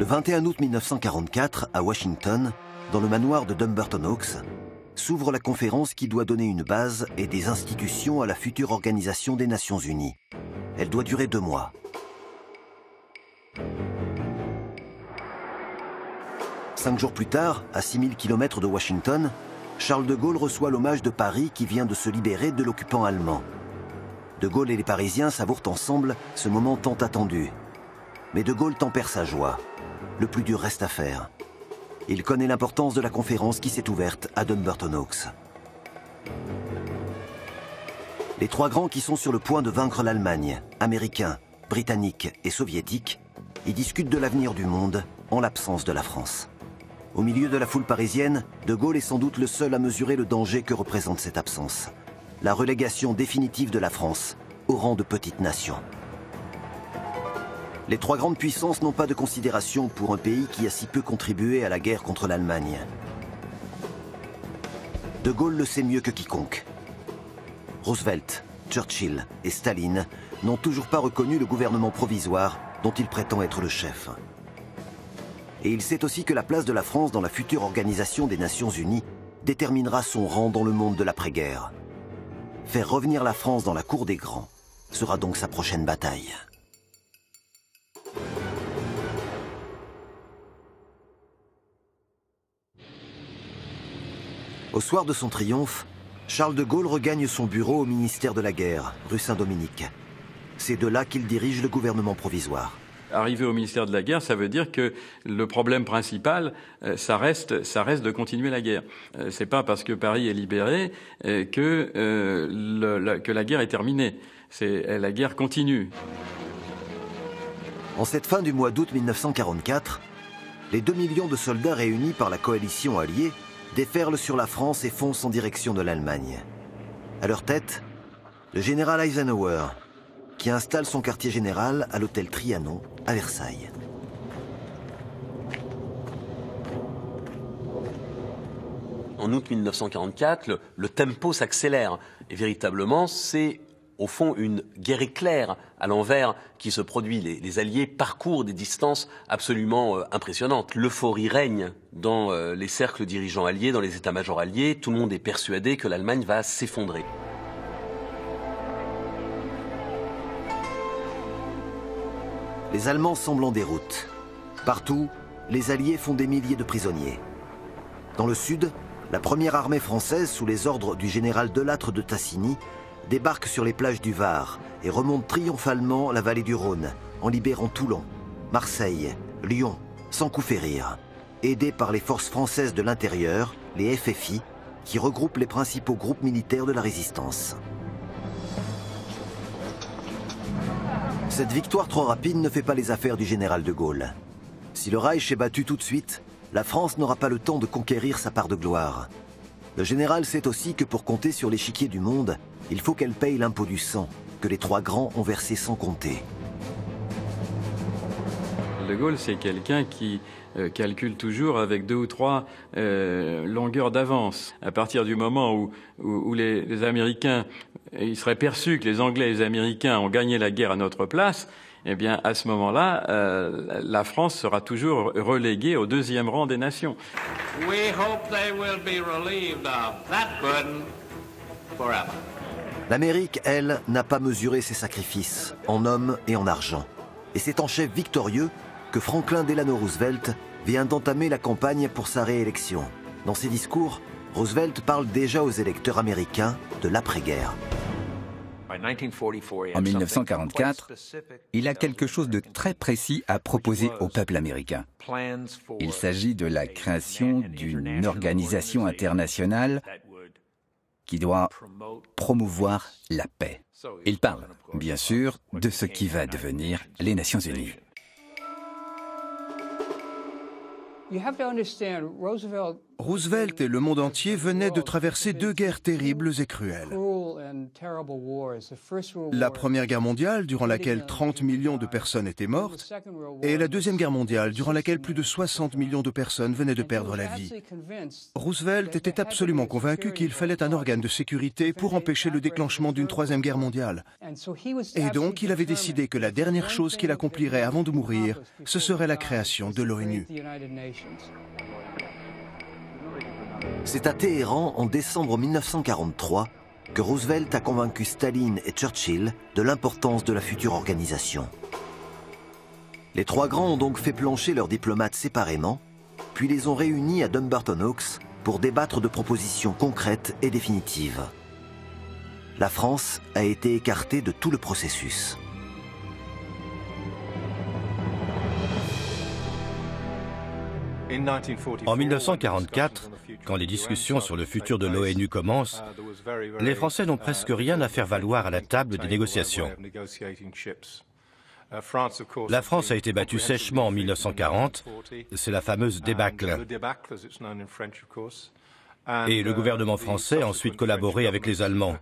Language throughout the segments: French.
Le 21 août 1944, à Washington, dans le manoir de Dumbarton Oaks, s'ouvre la conférence qui doit donner une base et des institutions à la future Organisation des Nations Unies. Elle doit durer 2 mois. Cinq jours plus tard, à 6000 km de Washington, Charles de Gaulle reçoit l'hommage de Paris qui vient de se libérer de l'occupant allemand. De Gaulle et les Parisiens savourent ensemble ce moment tant attendu. Mais de Gaulle tempère sa joie. Le plus dur reste à faire. Il connaît l'importance de la conférence qui s'est ouverte à Dumbarton Oaks. Les 3 grands qui sont sur le point de vaincre l'Allemagne, américains, britanniques et soviétiques, y discutent de l'avenir du monde en l'absence de la France. Au milieu de la foule parisienne, de Gaulle est sans doute le seul à mesurer le danger que représente cette absence. La relégation définitive de la France au rang de petite nation. Les 3 grandes puissances n'ont pas de considération pour un pays qui a si peu contribué à la guerre contre l'Allemagne. De Gaulle le sait mieux que quiconque. Roosevelt, Churchill et Staline n'ont toujours pas reconnu le gouvernement provisoire dont il prétend être le chef. Et il sait aussi que la place de la France dans la future Organisation des Nations Unies déterminera son rang dans le monde de l'après-guerre. Faire revenir la France dans la cour des grands sera donc sa prochaine bataille. Au soir de son triomphe, Charles de Gaulle regagne son bureau au ministère de la Guerre, rue Saint-Dominique. C'est de là qu'il dirige le gouvernement provisoire. Arriver au ministère de la Guerre, ça veut dire que le problème principal, ça reste de continuer la guerre. C'est pas parce que Paris est libéré que la guerre est terminée. La guerre continue. En cette fin du mois d'août 1944, les 2 millions de soldats réunis par la coalition alliée déferlent sur la France et foncent en direction de l'Allemagne. À leur tête, le général Eisenhower, qui installe son quartier général à l'hôtel Trianon, à Versailles. En août 1944, le tempo s'accélère. Et véritablement, c'est au fond une guerre éclair à l'envers qui se produit. Les Alliés parcourent des distances absolument impressionnantes. L'euphorie règne dans les cercles dirigeants alliés, dans les états-majors alliés. Tout le monde est persuadé que l'Allemagne va s'effondrer. Les Allemands semblent en déroute. Partout, les Alliés font des milliers de prisonniers. Dans le sud, la première armée française, sous les ordres du général Delattre de Tassigny, débarque sur les plages du Var et remonte triomphalement la vallée du Rhône, en libérant Toulon, Marseille, Lyon, sans coup férir, aidée par les forces françaises de l'intérieur, les FFI, qui regroupent les principaux groupes militaires de la résistance. Cette victoire trop rapide ne fait pas les affaires du général de Gaulle. Si le Reich est battu tout de suite, la France n'aura pas le temps de conquérir sa part de gloire. Le général sait aussi que pour compter sur l'échiquier du monde, il faut qu'elle paye l'impôt du sang, que les 3 grands ont versé sans compter. De Gaulle, c'est quelqu'un qui calcule toujours avec 2 ou 3 longueurs d'avance. À partir du moment où les Américains, il serait perçu que les Anglais et les Américains ont gagné la guerre à notre place, eh bien, à ce moment-là, la France sera toujours reléguée au 2e rang des nations. We hope they will be relieved of that burden forever. L'Amérique, elle, n'a pas mesuré ses sacrifices, en hommes et en argent. Et c'est en chef victorieux que Franklin Delano Roosevelt vient d'entamer la campagne pour sa réélection. Dans ses discours, Roosevelt parle déjà aux électeurs américains de l'après-guerre. En 1944, il a quelque chose de très précis à proposer au peuple américain. Il s'agit de la création d'une organisation internationale qui doit promouvoir la paix. Il parle, bien sûr, de ce qui va devenir les Nations Unies. Roosevelt et le monde entier venaient de traverser deux guerres terribles et cruelles. La Première Guerre mondiale, durant laquelle 30 millions de personnes étaient mortes, et la Deuxième Guerre mondiale, durant laquelle plus de 60 millions de personnes venaient de perdre la vie. Roosevelt était absolument convaincu qu'il fallait un organe de sécurité pour empêcher le déclenchement d'une Troisième Guerre mondiale. Et donc, il avait décidé que la dernière chose qu'il accomplirait avant de mourir, ce serait la création de l'ONU. C'est à Téhéran, en décembre 1943, que Roosevelt a convaincu Staline et Churchill de l'importance de la future organisation. Les trois grands ont donc fait plancher leurs diplomates séparément, puis les ont réunis à Dumbarton Oaks pour débattre de propositions concrètes et définitives. La France a été écartée de tout le processus. En 1944, quand les discussions sur le futur de l'ONU commencent, les Français n'ont presque rien à faire valoir à la table des négociations. La France a été battue sèchement en 1940, c'est la fameuse débâcle. Et le gouvernement français a ensuite collaboré avec les Allemands.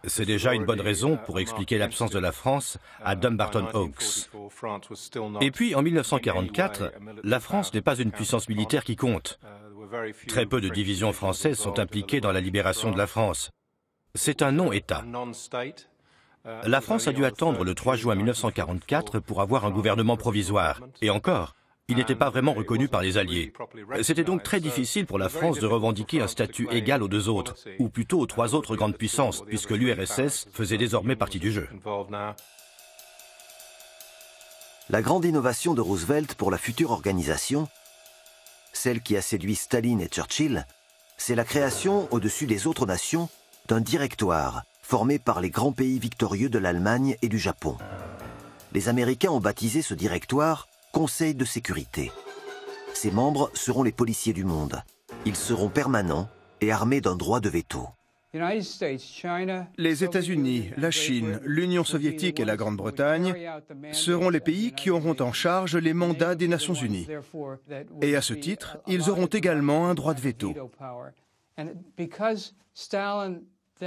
C'est déjà une bonne raison pour expliquer l'absence de la France à Dumbarton Oaks. Et puis, en 1944, la France n'est pas une puissance militaire qui compte. Très peu de divisions françaises sont impliquées dans la libération de la France. C'est un non-État. La France a dû attendre le 3 juin 1944 pour avoir un gouvernement provisoire. Et encore, il n'était pas vraiment reconnu par les Alliés. C'était donc très difficile pour la France de revendiquer un statut égal aux deux autres, ou plutôt aux trois autres grandes puissances, puisque l'URSS faisait désormais partie du jeu. La grande innovation de Roosevelt pour la future organisation, celle qui a séduit Staline et Churchill, c'est la création, au-dessus des autres nations, d'un directoire formé par les grands pays victorieux de l'Allemagne et du Japon. Les Américains ont baptisé ce directoire Conseil de sécurité. Ses membres seront les policiers du monde. Ils seront permanents et armés d'un droit de veto. Les États-Unis, la Chine, l'Union soviétique et la Grande-Bretagne seront les pays qui auront en charge les mandats des Nations unies. Et à ce titre, ils auront également un droit de veto.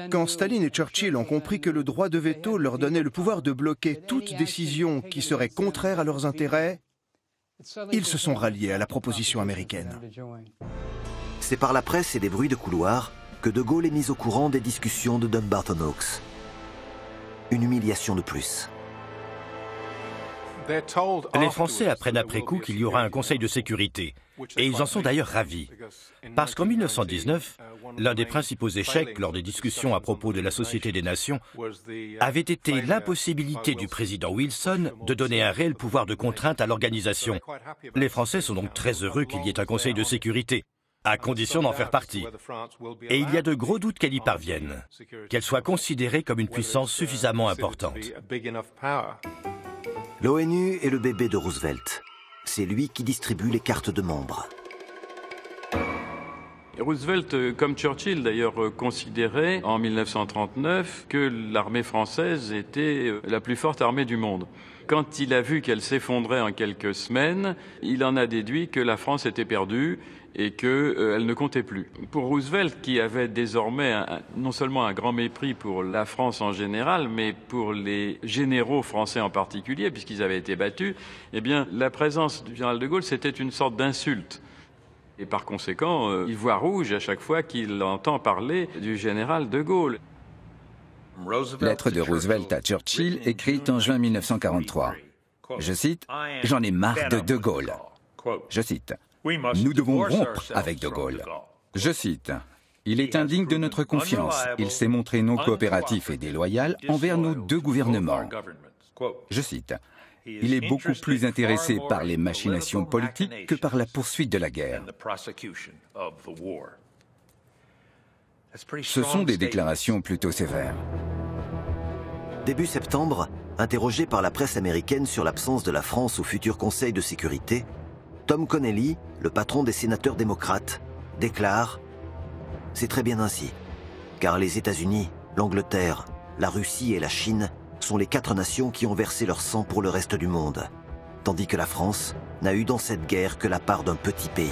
Quand Staline et Churchill ont compris que le droit de veto leur donnait le pouvoir de bloquer toute décision qui serait contraire à leurs intérêts, ils se sont ralliés à la proposition américaine. C'est par la presse et des bruits de couloir que De Gaulle est mis au courant des discussions de Dumbarton Oaks. Une humiliation de plus. Les Français apprennent après coup qu'il y aura un Conseil de sécurité. Et ils en sont d'ailleurs ravis. Parce qu'en 1919, l'un des principaux échecs lors des discussions à propos de la Société des Nations avait été l'impossibilité du président Wilson de donner un réel pouvoir de contrainte à l'organisation. Les Français sont donc très heureux qu'il y ait un Conseil de sécurité, à condition d'en faire partie. Et il y a de gros doutes qu'elle y parvienne, qu'elle soit considérée comme une puissance suffisamment importante. L'ONU est le bébé de Roosevelt. C'est lui qui distribue les cartes de membres. Roosevelt, comme Churchill d'ailleurs, considérait en 1939 que l'armée française était la plus forte armée du monde. Quand il a vu qu'elle s'effondrait en quelques semaines, il en a déduit que la France était perdue et qu'elle ne comptait plus. Pour Roosevelt, qui avait désormais non seulement un grand mépris pour la France en général, mais pour les généraux français en particulier, puisqu'ils avaient été battus, eh bien, la présence du général de Gaulle, c'était une sorte d'insulte. Et par conséquent, il voit rouge à chaque fois qu'il entend parler du général de Gaulle. Lettre de Roosevelt à Churchill, écrite en juin 1943. Je cite, « J'en ai marre de De Gaulle ». Je cite, « Nous devons rompre avec De Gaulle ». Je cite, « Il est indigne de notre confiance. Il s'est montré non coopératif et déloyal envers nos deux gouvernements. » Je cite, « Il est beaucoup plus intéressé par les machinations politiques que par la poursuite de la guerre. » Ce sont des déclarations plutôt sévères. Début septembre, interrogé par la presse américaine sur l'absence de la France au futur Conseil de sécurité, Tom Connelly, le patron des sénateurs démocrates, déclare « C'est très bien ainsi, car les États-Unis, l'Angleterre, la Russie et la Chine sont les 4 nations qui ont versé leur sang pour le reste du monde, tandis que la France n'a eu dans cette guerre que la part d'un petit pays. »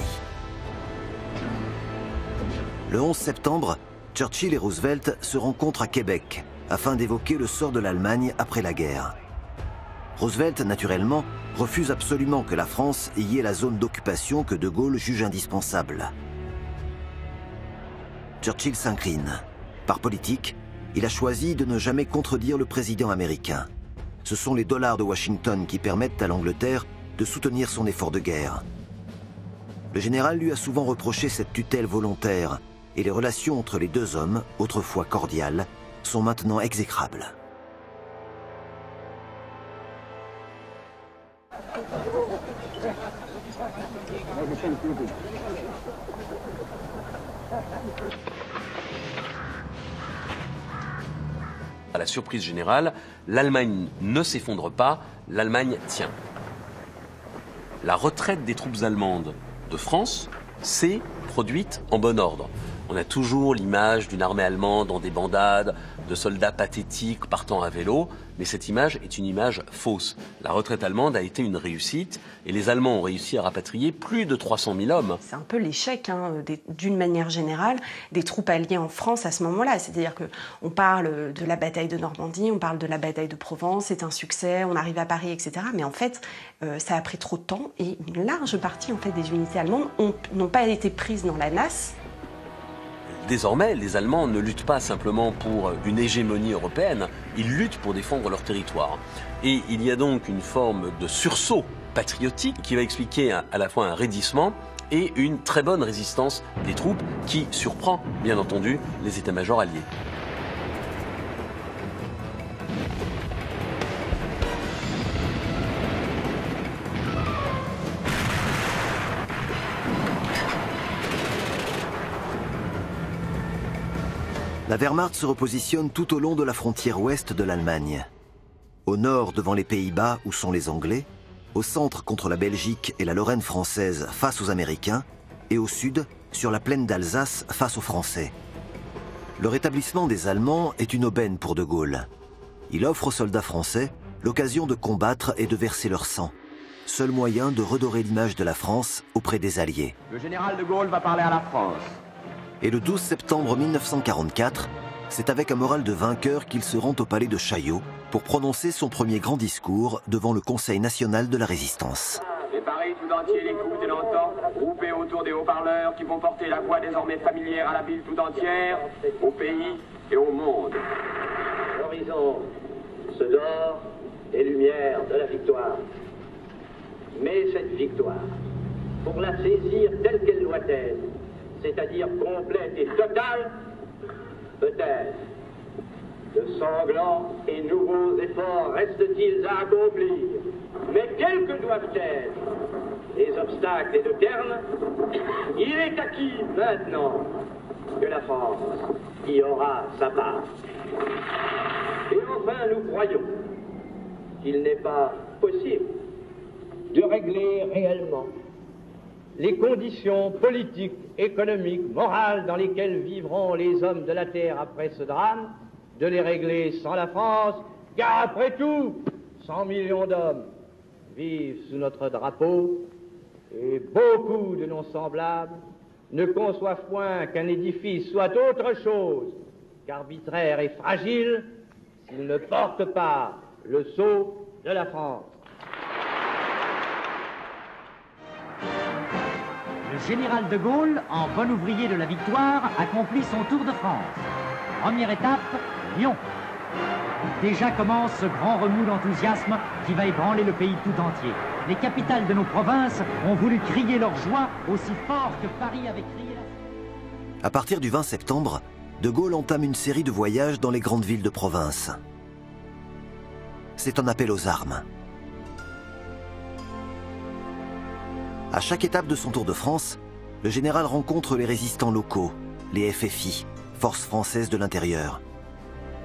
Le 11 septembre, Churchill et Roosevelt se rencontrent à Québec afin d'évoquer le sort de l'Allemagne après la guerre. Roosevelt, naturellement, refuse absolument que la France y ait la zone d'occupation que De Gaulle juge indispensable. Churchill s'incline. Par politique, il a choisi de ne jamais contredire le président américain. Ce sont les dollars de Washington qui permettent à l'Angleterre de soutenir son effort de guerre. Le général lui a souvent reproché cette tutelle volontaire, et les relations entre les deux hommes, autrefois cordiales, sont maintenant exécrables. À la surprise générale, l'Allemagne ne s'effondre pas, l'Allemagne tient. La retraite des troupes allemandes de France s'est produite en bon ordre. On a toujours l'image d'une armée allemande en débandade, de soldats pathétiques partant à vélo, mais cette image est une image fausse. La retraite allemande a été une réussite et les Allemands ont réussi à rapatrier plus de 300 000 hommes. C'est un peu l'échec, d'une manière générale, des troupes alliées en France à ce moment-là. C'est-à-dire qu'on parle de la bataille de Normandie, on parle de la bataille de Provence, c'est un succès, on arrive à Paris, etc. Mais en fait, ça a pris trop de temps et une large partie des unités allemandes n'ont pas été prises dans la nasse. Désormais, les Allemands ne luttent pas simplement pour une hégémonie européenne, ils luttent pour défendre leur territoire. Et il y a donc une forme de sursaut patriotique qui va expliquer à la fois un raidissement et une très bonne résistance des troupes qui surprend, bien entendu, les états-majors alliés. La Wehrmacht se repositionne tout au long de la frontière ouest de l'Allemagne. Au nord, devant les Pays-Bas, où sont les Anglais, au centre contre la Belgique et la Lorraine française face aux Américains, et au sud, sur la plaine d'Alsace face aux Français. Le rétablissement des Allemands est une aubaine pour De Gaulle. Il offre aux soldats français l'occasion de combattre et de verser leur sang. Seul moyen de redorer l'image de la France auprès des Alliés. Le général de Gaulle va parler à la France. Et le 12 septembre 1944, c'est avec un moral de vainqueur qu'il se rend au palais de Chaillot pour prononcer son premier grand discours devant le Conseil national de la Résistance. Et Paris tout entier l'écoute et l'entend, groupés autour des haut-parleurs qui vont porter la voix désormais familière à la ville tout entière, au pays et au monde. L'horizon se dore des lumières de la victoire. Mais cette victoire, pour la saisir telle qu'elle doit être, c'est-à-dire complète et totale, peut-être de sanglants et nouveaux efforts restent-ils à accomplir. Mais quels que doivent être les obstacles et de termes, il est acquis maintenant que la France y aura sa part. Et enfin, nous croyons qu'il n'est pas possible de régler réellement les conditions politiques, économiques, morales dans lesquelles vivront les hommes de la Terre après ce drame, de les régler sans la France, car après tout, 100 millions d'hommes vivent sous notre drapeau et beaucoup de nos semblables ne conçoivent point qu'un édifice soit autre chose qu'arbitraire et fragile s'il ne porte pas le sceau de la France. Le général de Gaulle, en bon ouvrier de la victoire, accomplit son tour de France. Première étape, Lyon. Déjà commence ce grand remous d'enthousiasme qui va ébranler le pays tout entier. Les capitales de nos provinces ont voulu crier leur joie aussi fort que Paris avait crié la... À partir du 20 septembre, De Gaulle entame une série de voyages dans les grandes villes de province. C'est un appel aux armes. À chaque étape de son tour de France, le général rencontre les résistants locaux, les FFI, Forces françaises de l'intérieur.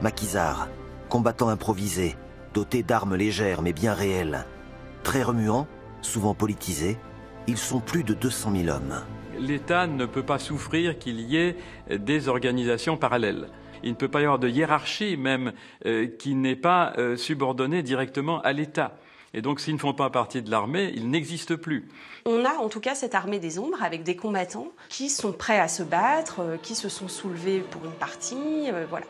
Maquisards, combattants improvisés, dotés d'armes légères mais bien réelles. Très remuants, souvent politisés, ils sont plus de 200 000 hommes. L'État ne peut pas souffrir qu'il y ait des organisations parallèles. Il ne peut pas y avoir de hiérarchie même qui n'est pas subordonnée directement à l'État. Et donc, s'ils ne font pas partie de l'armée, ils n'existent plus. On a en tout cas cette armée des ombres avec des combattants qui sont prêts à se battre, qui se sont soulevés pour une partie, voilà.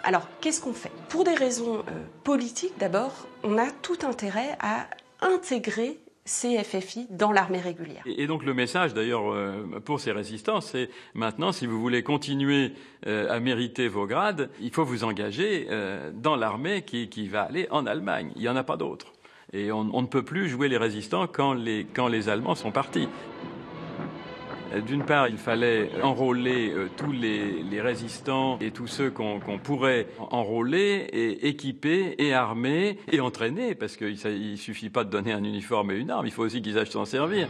Alors, qu'est-ce qu'on fait? Pour des raisons politiques, d'abord, on a tout intérêt à intégrer ces FFI dans l'armée régulière. Et donc le message d'ailleurs pour ces résistants, c'est maintenant si vous voulez continuer à mériter vos grades, il faut vous engager dans l'armée qui va aller en Allemagne. Il n'y en a pas d'autre. Et on ne peut plus jouer les résistants quand les Allemands sont partis. D'une part, il fallait enrôler tous les résistants et tous ceux qu'on pourrait enrôler et équiper et armer et entraîner, parce qu'il ne suffit pas de donner un uniforme et une arme, il faut aussi qu'ils sachent s'en servir.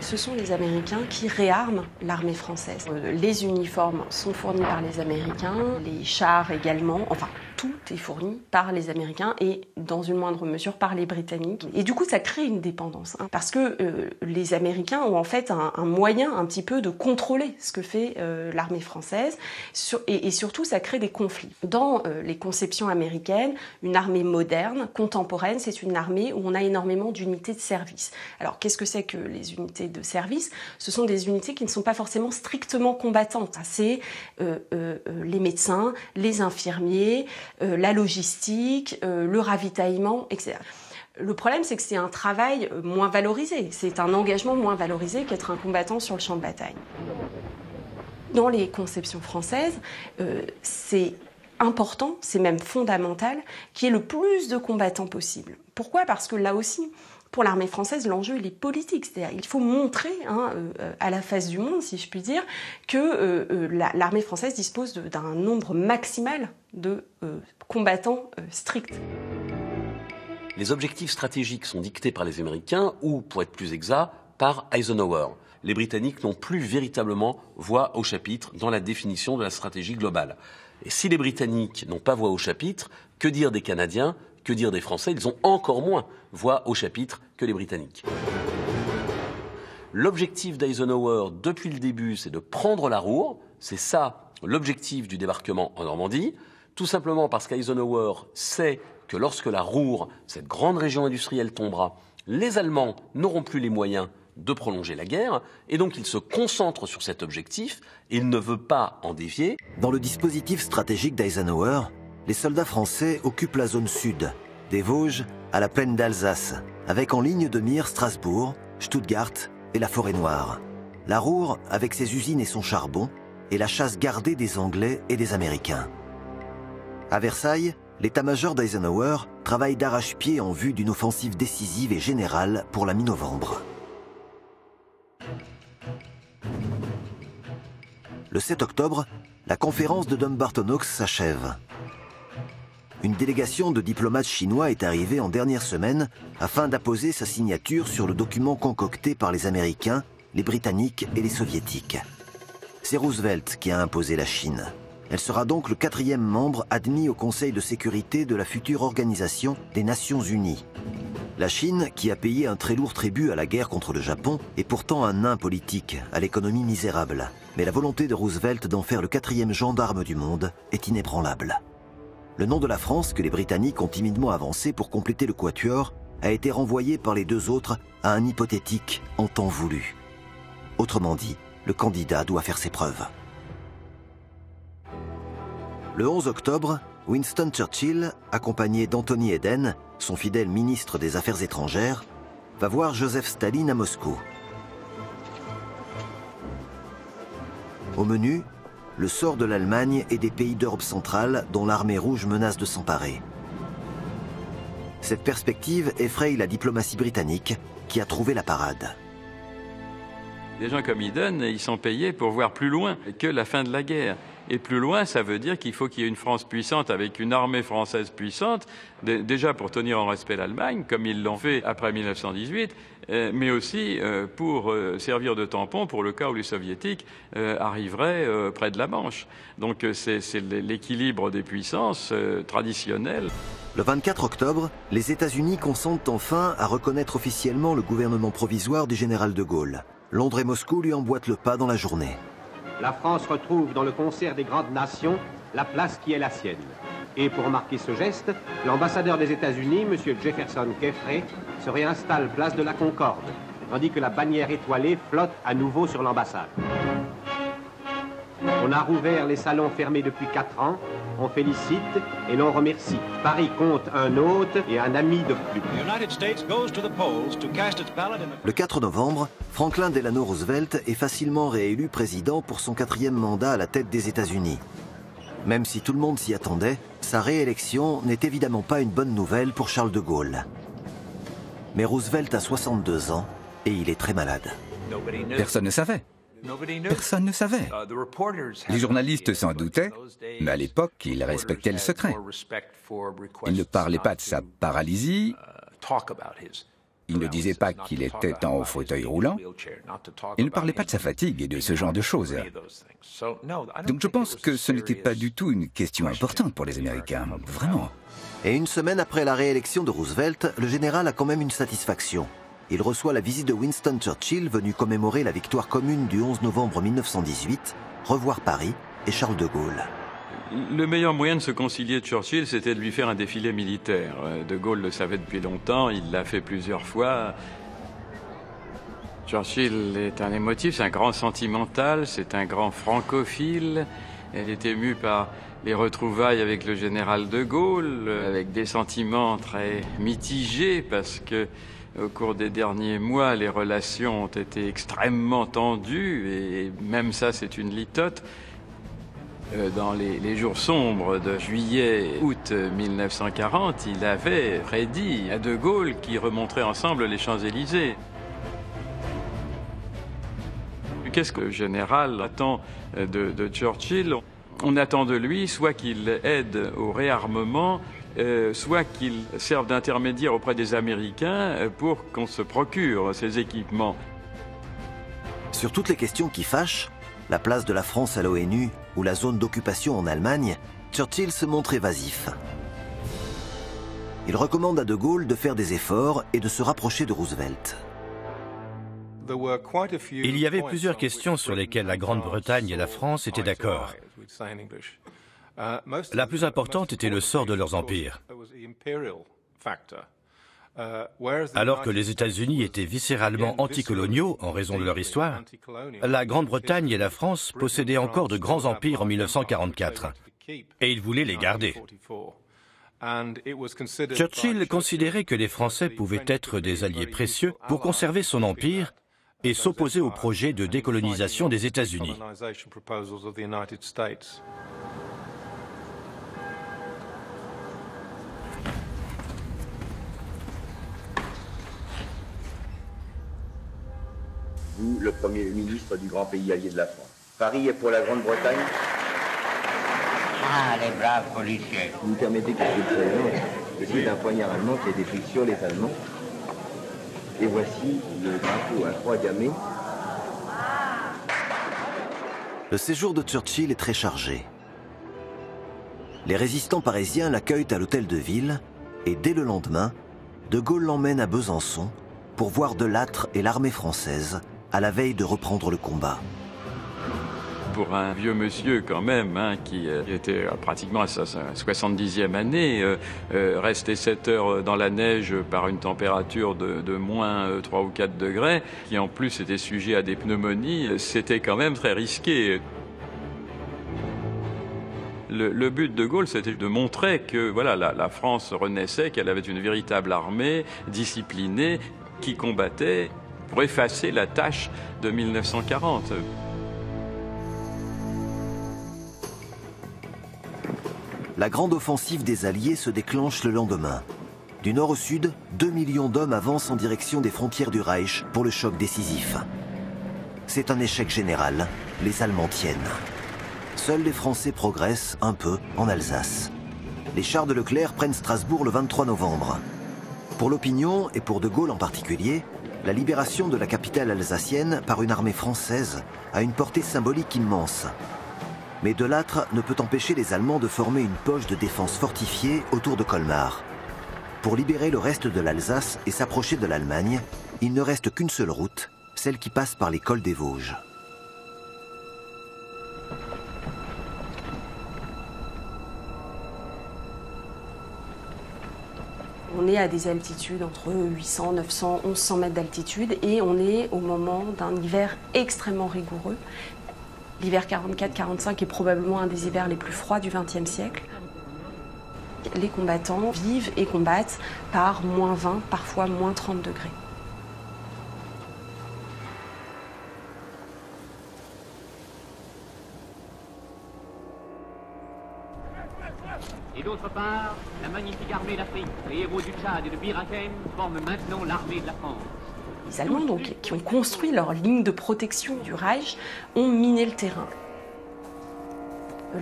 Ce sont les Américains qui réarment l'armée française. Les uniformes sont fournis par les Américains, les chars également, enfin tout est fourni par les Américains et dans une moindre mesure par les Britanniques. Et du coup ça crée une dépendance, parce que les Américains ont en fait un moyen un petit peu de contrôler ce que fait l'armée française et surtout ça crée des conflits. Dans les conceptions américaines, une armée moderne, contemporaine, c'est une armée où on a énormément d'unités de service. Alors qu'est-ce que c'est que les unités de service? Ce sont des unités qui ne sont pas forcément strictement combattantes. C'est les médecins, les infirmiers, la logistique, le ravitaillement, etc. Le problème, c'est que c'est un travail moins valorisé. C'est un engagement moins valorisé qu'être un combattant sur le champ de bataille. Dans les conceptions françaises, c'est important, c'est même fondamental, qu'il y ait le plus de combattants possible. Pourquoi? Parce que là aussi, pour l'armée française, l'enjeu il est politique, c'est-à-dire il faut montrer à la face du monde, si je puis dire, que l'armée française dispose d'un nombre maximal de combattants stricts. Les objectifs stratégiques sont dictés par les Américains ou, pour être plus exact, par Eisenhower. Les Britanniques n'ont plus véritablement voix au chapitre dans la définition de la stratégie globale. Et si les Britanniques n'ont pas voix au chapitre, que dire des Canadiens ? Que dire des Français? Ils ont encore moins voix au chapitre que les Britanniques. L'objectif d'Eisenhower depuis le début, c'est de prendre la Ruhr. C'est ça l'objectif du débarquement en Normandie. Tout simplement parce qu'Eisenhower sait que lorsque la Ruhr, cette grande région industrielle, tombera, les Allemands n'auront plus les moyens de prolonger la guerre, et donc il se concentre sur cet objectif, et il ne veut pas en dévier. Dans le dispositif stratégique d'Eisenhower, les soldats français occupent la zone sud, des Vosges à la plaine d'Alsace, avec en ligne de mire Strasbourg, Stuttgart et la Forêt-Noire. La Ruhr, avec ses usines et son charbon, est la chasse gardée des Anglais et des Américains. À Versailles, l'état-major d'Eisenhower travaille d'arrache-pied en vue d'une offensive décisive et générale pour la mi-novembre. Le 7 octobre, la conférence de Dumbarton-Oaks s'achève. Une délégation de diplomates chinois est arrivée en dernière semaine afin d'apposer sa signature sur le document concocté par les Américains, les Britanniques et les Soviétiques. C'est Roosevelt qui a imposé la Chine. Elle sera donc le 4e membre admis au Conseil de sécurité de la future Organisation des Nations Unies. La Chine, qui a payé un très lourd tribut à la guerre contre le Japon, est pourtant un nain politique, à l'économie misérable. Mais la volonté de Roosevelt d'en faire le 4e gendarme du monde est inébranlable. Le nom de la France, que les Britanniques ont timidement avancé pour compléter le quatuor, a été renvoyé par les deux autres à un hypothétique en temps voulu. Autrement dit, le candidat doit faire ses preuves. Le 11 octobre, Winston Churchill, accompagné d'Anthony Eden, son fidèle ministre des Affaires étrangères, va voir Joseph Staline à Moscou. Au menu, le sort de l'Allemagne et des pays d'Europe centrale dont l'armée rouge menace de s'emparer. Cette perspective effraie la diplomatie britannique qui a trouvé la parade. Des gens comme Eden, ils sont payés pour voir plus loin que la fin de la guerre. Et plus loin, ça veut dire qu'il faut qu'il y ait une France puissante avec une armée française puissante, déjà pour tenir en respect l'Allemagne, comme ils l'ont fait après 1918, mais aussi pour servir de tampon pour le cas où les Soviétiques arriveraient près de la Manche. Donc c'est l'équilibre des puissances traditionnelles. Le 24 octobre, les États-Unis consentent enfin à reconnaître officiellement le gouvernement provisoire du général de Gaulle. Londres et Moscou lui emboîtent le pas dans la journée. La France retrouve dans le concert des grandes nations la place qui est la sienne. Et pour marquer ce geste, l'ambassadeur des États-Unis, M. Jefferson Keffray, se réinstalle place de la Concorde, tandis que la bannière étoilée flotte à nouveau sur l'ambassade. On a rouvert les salons fermés depuis 4 ans, on félicite et l'on remercie. Paris compte un hôte et un ami de plus. Le 4 novembre, Franklin Delano Roosevelt est facilement réélu président pour son 4e mandat à la tête des États-Unis. Même si tout le monde s'y attendait, sa réélection n'est évidemment pas une bonne nouvelle pour Charles de Gaulle. Mais Roosevelt a 62 ans et il est très malade. Personne ne savait. Personne ne savait. Les journalistes s'en doutaient, mais à l'époque, ils respectaient le secret. Ils ne parlaient pas de sa paralysie, ils ne disaient pas qu'il était en fauteuil roulant, ils ne parlaient pas de sa fatigue et de ce genre de choses. Donc je pense que ce n'était pas du tout une question importante pour les Américains, vraiment. Et une semaine après la réélection de Roosevelt, le général a quand même une satisfaction. Il reçoit la visite de Winston Churchill, venu commémorer la victoire commune du 11 novembre 1918, revoir Paris et Charles de Gaulle. Le meilleur moyen de se concilier de Churchill, c'était de lui faire un défilé militaire. De Gaulle le savait depuis longtemps, il l'a fait plusieurs fois. Churchill est un émotif, c'est un grand sentimental, c'est un grand francophile. Elle est émue par les retrouvailles avec le général de Gaulle, avec des sentiments très mitigés, parce que au cours des derniers mois, les relations ont été extrêmement tendues, et même ça, c'est une litote. Dans les jours sombres de juillet-août 1940, il avait prédit à De Gaulle qu'ils remonteraient ensemble les Champs-Élysées. Qu'est-ce que le général attend de Churchill? On attend de lui soit qu'il aide au réarmement, soit qu'il serve d'intermédiaire auprès des Américains pour qu'on se procure ces équipements. Sur toutes les questions qui fâchent, la place de la France à l'ONU ou la zone d'occupation en Allemagne, Churchill se montre évasif. Il recommande à De Gaulle de faire des efforts et de se rapprocher de Roosevelt. Il y avait plusieurs questions sur lesquelles la Grande-Bretagne et la France étaient d'accord. La plus importante était le sort de leurs empires. Alors que les États-Unis étaient viscéralement anticoloniaux en raison de leur histoire, la Grande-Bretagne et la France possédaient encore de grands empires en 1944, et ils voulaient les garder. Churchill considérait que les Français pouvaient être des alliés précieux pour conserver son empire et s'opposer au projet de décolonisation des États-Unis. Vous, le Premier ministre du grand pays allié de la France. Paris est pour la Grande-Bretagne. Ah, les braves policiers. Vous me permettez que je le présente. Ici, un poignard allemand qui a été pris sur les Allemands. Et voici le drapeau à croix gammée. Le séjour de Churchill est très chargé. Les résistants parisiens l'accueillent à l'hôtel de ville et dès le lendemain, De Gaulle l'emmène à Besançon pour voir Delattre et l'armée française à la veille de reprendre le combat. Pour un vieux monsieur quand même, qui était pratiquement à sa 70e année, rester 7 heures dans la neige par une température de moins 3 ou 4 degrés, qui en plus était sujet à des pneumonies, c'était quand même très risqué. Le but de Gaulle, c'était de montrer que voilà, la France renaissait, qu'elle avait une véritable armée disciplinée qui combattait pour effacer la tâche de 1940. La grande offensive des Alliés se déclenche le lendemain. Du nord au sud, 2 millions d'hommes avancent en direction des frontières du Reich pour le choc décisif. C'est un échec général, les Allemands tiennent. Seuls les Français progressent un peu en Alsace. Les chars de Leclerc prennent Strasbourg le 23 novembre. Pour l'opinion, et pour De Gaulle en particulier, la libération de la capitale alsacienne par une armée française a une portée symbolique immense. Mais Delattre ne peut empêcher les Allemands de former une poche de défense fortifiée autour de Colmar. Pour libérer le reste de l'Alsace et s'approcher de l'Allemagne, il ne reste qu'une seule route, celle qui passe par les cols des Vosges. On est à des altitudes entre 800, 900, 1100 mètres d'altitude et on est au moment d'un hiver extrêmement rigoureux. L'hiver 44-45 est probablement un des hivers les plus froids du XXe siècle. Les combattants vivent et combattent par moins 20, parfois moins 30 degrés. Et d'autre part, la magnifique armée d'Afrique, les héros du Tchad et de Bir Hakeim forment maintenant l'armée de la France. Les Allemands, donc, qui ont construit leur ligne de protection du Reich, ont miné le terrain.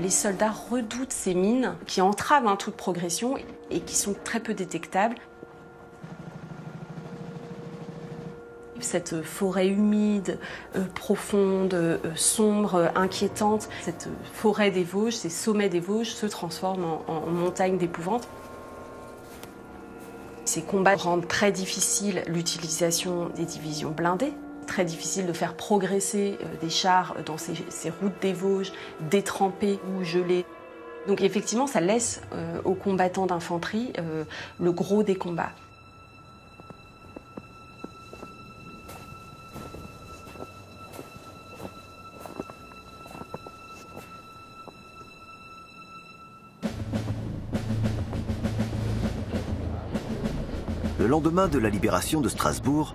Les soldats redoutent ces mines qui entravent toute progression et qui sont très peu détectables. Cette forêt humide, profonde, sombre, inquiétante, cette forêt des Vosges, ces sommets des Vosges se transforment en montagnes d'épouvante. Ces combats rendent très difficile l'utilisation des divisions blindées. Très difficile de faire progresser des chars dans ces routes des Vosges, détrempées ou gelées. Donc effectivement, ça laisse aux combattants d'infanterie le gros des combats. Le lendemain de la libération de Strasbourg,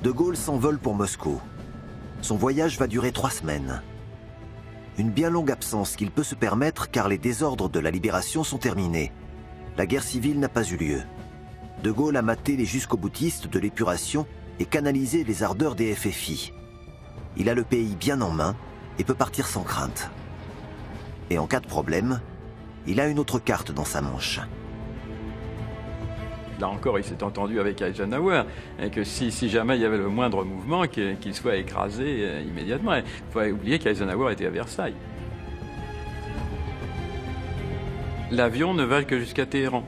De Gaulle s'envole pour Moscou. Son voyage va durer 3 semaines. Une bien longue absence qu'il peut se permettre car les désordres de la libération sont terminés. La guerre civile n'a pas eu lieu. De Gaulle a maté les jusqu'au-boutistes de l'épuration et canalisé les ardeurs des FFI. Il a le pays bien en main et peut partir sans crainte. Et en cas de problème, il a une autre carte dans sa manche. Là encore, il s'est entendu avec Eisenhower, et que si jamais il y avait le moindre mouvement, qu'il soit écrasé immédiatement. Il ne faut pas oublier qu'Eisenhower était à Versailles. L'avion ne va que jusqu'à Téhéran.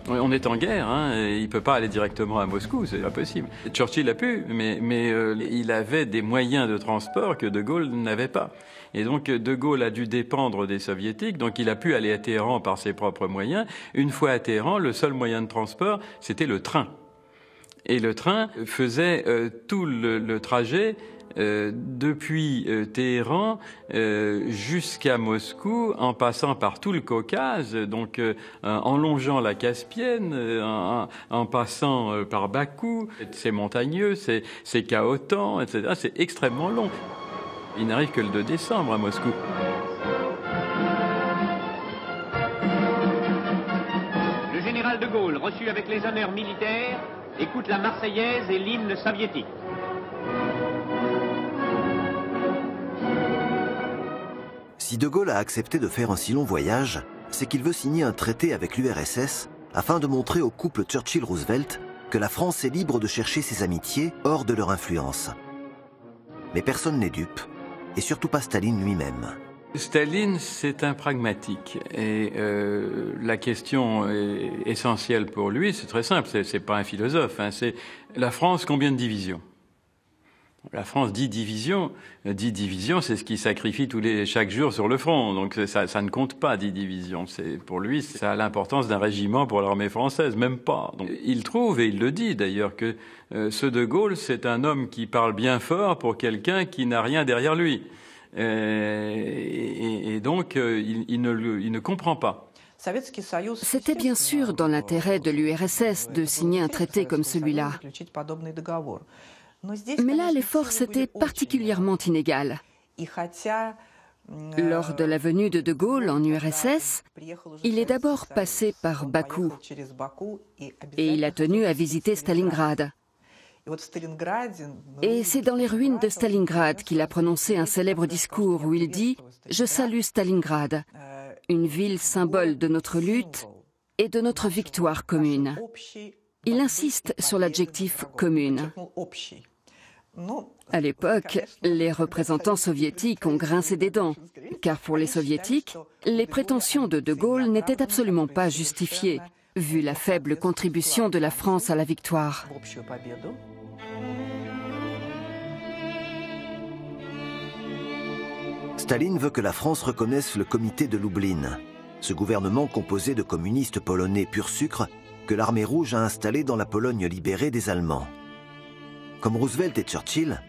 On est en guerre, et il ne peut pas aller directement à Moscou, c'est impossible. Churchill a pu, mais il avait des moyens de transport que De Gaulle n'avait pas. Et donc De Gaulle a dû dépendre des Soviétiques, donc il a pu aller à Téhéran par ses propres moyens. Une fois à Téhéran, le seul moyen de transport, c'était le train. Et le train faisait tout le trajet depuis Téhéran jusqu'à Moscou, en passant par tout le Caucase, donc en longeant la Caspienne, en passant par Bakou. C'est montagneux, c'est chaotant, etc. C'est extrêmement long. Il n'arrive que le 2 décembre à Moscou. Le général de Gaulle, reçu avec les honneurs militaires, écoute la Marseillaise et l'hymne soviétique. Si De Gaulle a accepté de faire un si long voyage, c'est qu'il veut signer un traité avec l'URSS afin de montrer au couple Churchill-Roosevelt que la France est libre de chercher ses amitiés hors de leur influence. Mais personne n'est dupe, et surtout pas Staline lui-même. Staline, c'est un pragmatique. Et la question essentielle pour lui, c'est très simple, c'est pas un philosophe, c'est la France, combien de divisions ? La France, 10 divisions. 10 divisions, c'est ce qui sacrifie chaque jour sur le front. Donc ça ne compte pas, 10 divisions. Pour lui, ça a l'importance d'un régiment pour l'armée française, même pas. Donc, il trouve, et il le dit d'ailleurs, que ce De Gaulle, c'est un homme qui parle bien fort pour quelqu'un qui n'a rien derrière lui. Et donc, il ne comprend pas. C'était bien sûr dans l'intérêt de l'URSS de signer un traité comme celui-là. Mais là, l'effort était particulièrement inégal. Lors de la venue de Gaulle en URSS, il est d'abord passé par Bakou et il a tenu à visiter Stalingrad. Et c'est dans les ruines de Stalingrad qu'il a prononcé un célèbre discours où il dit « Je salue Stalingrad, une ville symbole de notre lutte et de notre victoire commune ». Il insiste sur l'adjectif « commune ». À l'époque, les représentants soviétiques ont grincé des dents, car pour les soviétiques, les prétentions de De Gaulle n'étaient absolument pas justifiées, vu la faible contribution de la France à la victoire. Staline veut que la France reconnaisse le comité de Lublin. Ce gouvernement composé de communistes polonais pur sucre que l'armée rouge a installé dans la Pologne libérée des Allemands. Comme Roosevelt et Churchill,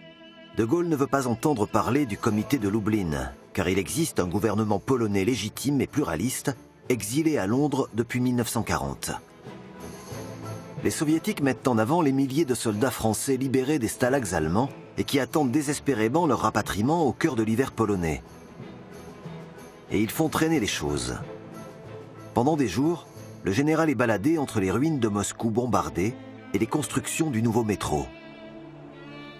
De Gaulle ne veut pas entendre parler du comité de Lublin, car il existe un gouvernement polonais légitime et pluraliste, exilé à Londres depuis 1940. Les soviétiques mettent en avant les milliers de soldats français libérés des stalags allemands et qui attendent désespérément leur rapatriement au cœur de l'hiver polonais. Et ils font traîner les choses. Pendant des jours, le général est baladé entre les ruines de Moscou bombardées et les constructions du nouveau métro.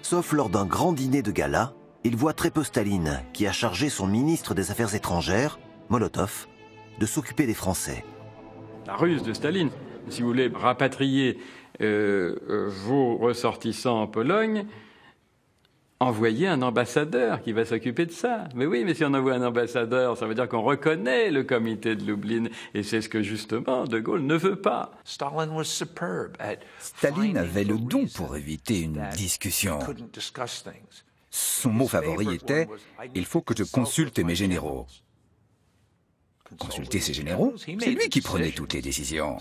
Sauf lors d'un grand dîner de gala, il voit très peu Staline, qui a chargé son ministre des Affaires étrangères, Molotov, de s'occuper des Français. La ruse de Staline, si vous voulez rapatrier vos ressortissants en Pologne, envoyez un ambassadeur qui va s'occuper de ça. Mais oui, mais si on envoie un ambassadeur, ça veut dire qu'on reconnaît le comité de Lublin. Et c'est ce que, justement, De Gaulle ne veut pas. Staline avait le don pour éviter une discussion. Son mot favori était « il faut que je consulte mes généraux ». Consulter ses généraux, c'est lui qui prenait toutes les décisions.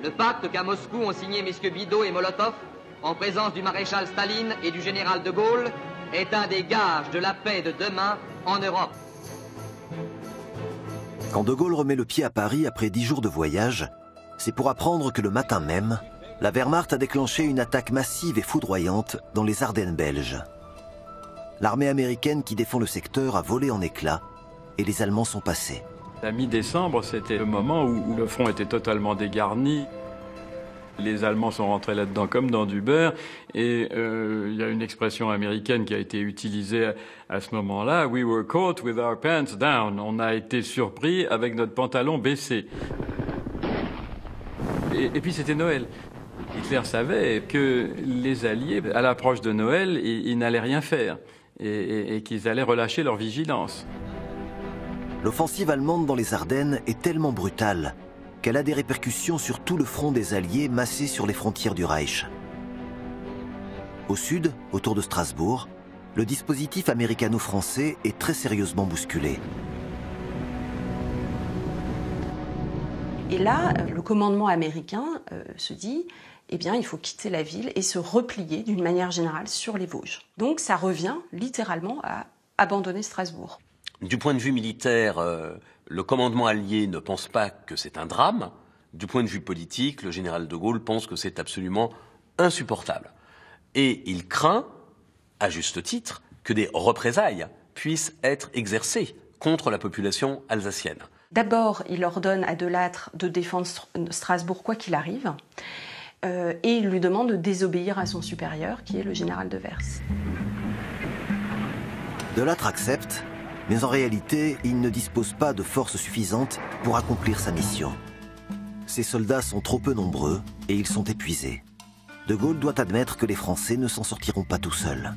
Le pacte qu'à Moscou ont signé messieurs Bidault et Molotov, en présence du maréchal Staline et du général de Gaulle, est un des gages de la paix de demain en Europe. Quand De Gaulle remet le pied à Paris après 10 jours de voyage, c'est pour apprendre que le matin même, la Wehrmacht a déclenché une attaque massive et foudroyante dans les Ardennes belges. L'armée américaine qui défend le secteur a volé en éclats et les Allemands sont passés. La mi-décembre, c'était le moment où le front était totalement dégarni. Les Allemands sont rentrés là-dedans comme dans du beurre. Et il y a une expression américaine qui a été utilisée à ce moment-là. « We were caught with our pants down ». On a été surpris avec notre pantalon baissé. Et puis c'était Noël. Hitler savait que les Alliés, à l'approche de Noël, ils n'allaient rien faire. Et qu'ils allaient relâcher leur vigilance. L'offensive allemande dans les Ardennes est tellement brutale qu'elle a des répercussions sur tout le front des Alliés massé sur les frontières du Reich. Au sud, autour de Strasbourg, le dispositif américano-français est très sérieusement bousculé. Et là, le commandement américain se dit eh bien, il faut quitter la ville et se replier d'une manière générale sur les Vosges. Donc ça revient littéralement à abandonner Strasbourg. Du point de vue militaire, le commandement allié ne pense pas que c'est un drame. Du point de vue politique, le général de Gaulle pense que c'est absolument insupportable. Et il craint, à juste titre, que des représailles puissent être exercées contre la population alsacienne. D'abord, il ordonne à De Lattre de défendre Strasbourg quoi qu'il arrive, et il lui demande de désobéir à son supérieur, qui est le général de Wers. De Lattre accepte, mais en réalité, il ne dispose pas de forces suffisantes pour accomplir sa mission. Ses soldats sont trop peu nombreux et ils sont épuisés. De Gaulle doit admettre que les Français ne s'en sortiront pas tout seuls.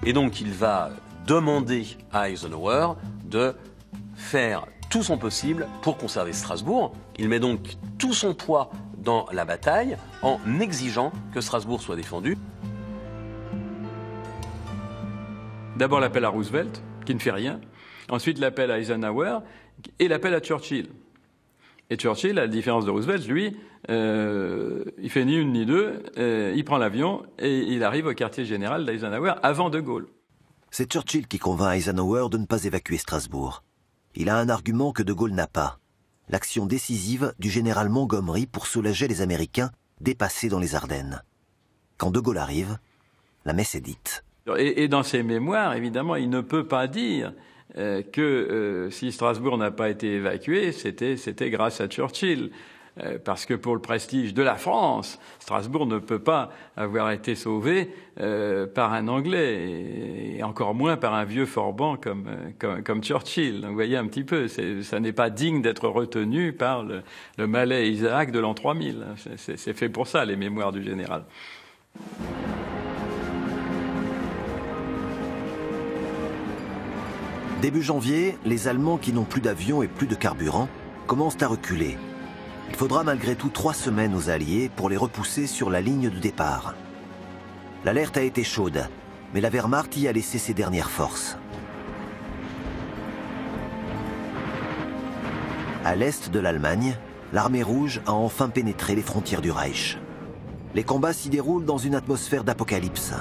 Et donc il va demander à Eisenhower de faire tout son possible pour conserver Strasbourg. Il met donc tout son poids dans la bataille en exigeant que Strasbourg soit défendu. D'abord l'appel à Roosevelt, qui ne fait rien. Ensuite l'appel à Eisenhower et l'appel à Churchill. Et Churchill, à la différence de Roosevelt, lui, il fait ni une ni deux, il prend l'avion et il arrive au quartier général d'Eisenhower avant De Gaulle. C'est Churchill qui convainc Eisenhower de ne pas évacuer Strasbourg. Il a un argument que De Gaulle n'a pas. L'action décisive du général Montgomery pour soulager les Américains dépassés dans les Ardennes. Quand De Gaulle arrive, la messe est dite. Et dans ses mémoires, évidemment, il ne peut pas dire que si Strasbourg n'a pas été évacué, c'était grâce à Churchill. Parce que pour le prestige de la France, Strasbourg ne peut pas avoir été sauvé par un Anglais, et encore moins par un vieux forban comme Churchill. Donc, vous voyez un petit peu, ça n'est pas digne d'être retenu par le Malais Isaac de l'an 3000. C'est fait pour ça, les mémoires du général. Début janvier, les Allemands qui n'ont plus d'avions et plus de carburant commencent à reculer. Il faudra malgré tout 3 semaines aux Alliés pour les repousser sur la ligne de départ. L'alerte a été chaude, mais la Wehrmacht y a laissé ses dernières forces. À l'est de l'Allemagne, l'armée rouge a enfin pénétré les frontières du Reich. Les combats s'y déroulent dans une atmosphère d'apocalypse.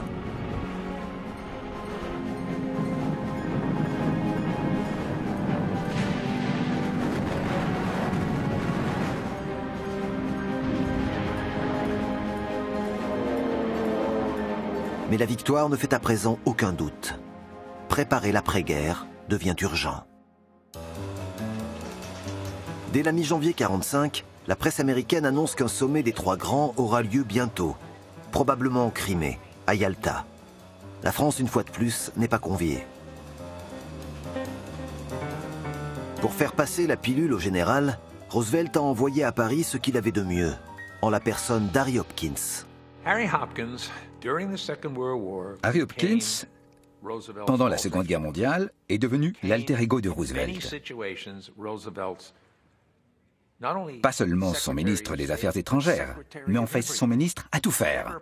Mais la victoire ne fait à présent aucun doute. Préparer l'après-guerre devient urgent. Dès la mi-janvier 1945, la presse américaine annonce qu'un sommet des trois grands aura lieu bientôt, probablement en Crimée, à Yalta. La France, une fois de plus, n'est pas conviée. Pour faire passer la pilule au général, Roosevelt a envoyé à Paris ce qu'il avait de mieux, en la personne d'Harry Hopkins. Harry Hopkins, pendant la Seconde Guerre mondiale, est devenu l'alter ego de Roosevelt. Pas seulement son ministre des Affaires étrangères, mais en fait son ministre à tout faire.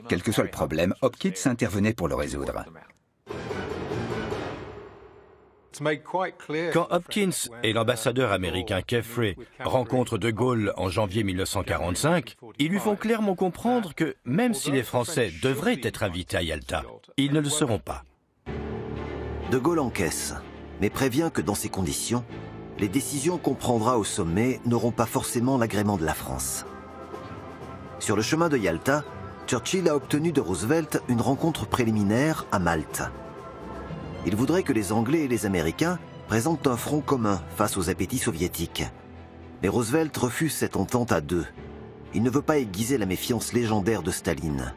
Quel que soit le problème, Hopkins intervenait pour le résoudre. Quand Hopkins et l'ambassadeur américain Keffrey rencontrent De Gaulle en janvier 1945, ils lui font clairement comprendre que même si les Français devraient être invités à Yalta, ils ne le seront pas. De Gaulle encaisse, mais prévient que dans ces conditions, les décisions qu'on prendra au sommet n'auront pas forcément l'agrément de la France. Sur le chemin de Yalta, Churchill a obtenu de Roosevelt une rencontre préliminaire à Malte. Il voudrait que les Anglais et les Américains présentent un front commun face aux appétits soviétiques. Mais Roosevelt refuse cette entente à deux. Il ne veut pas aiguiser la méfiance légendaire de Staline.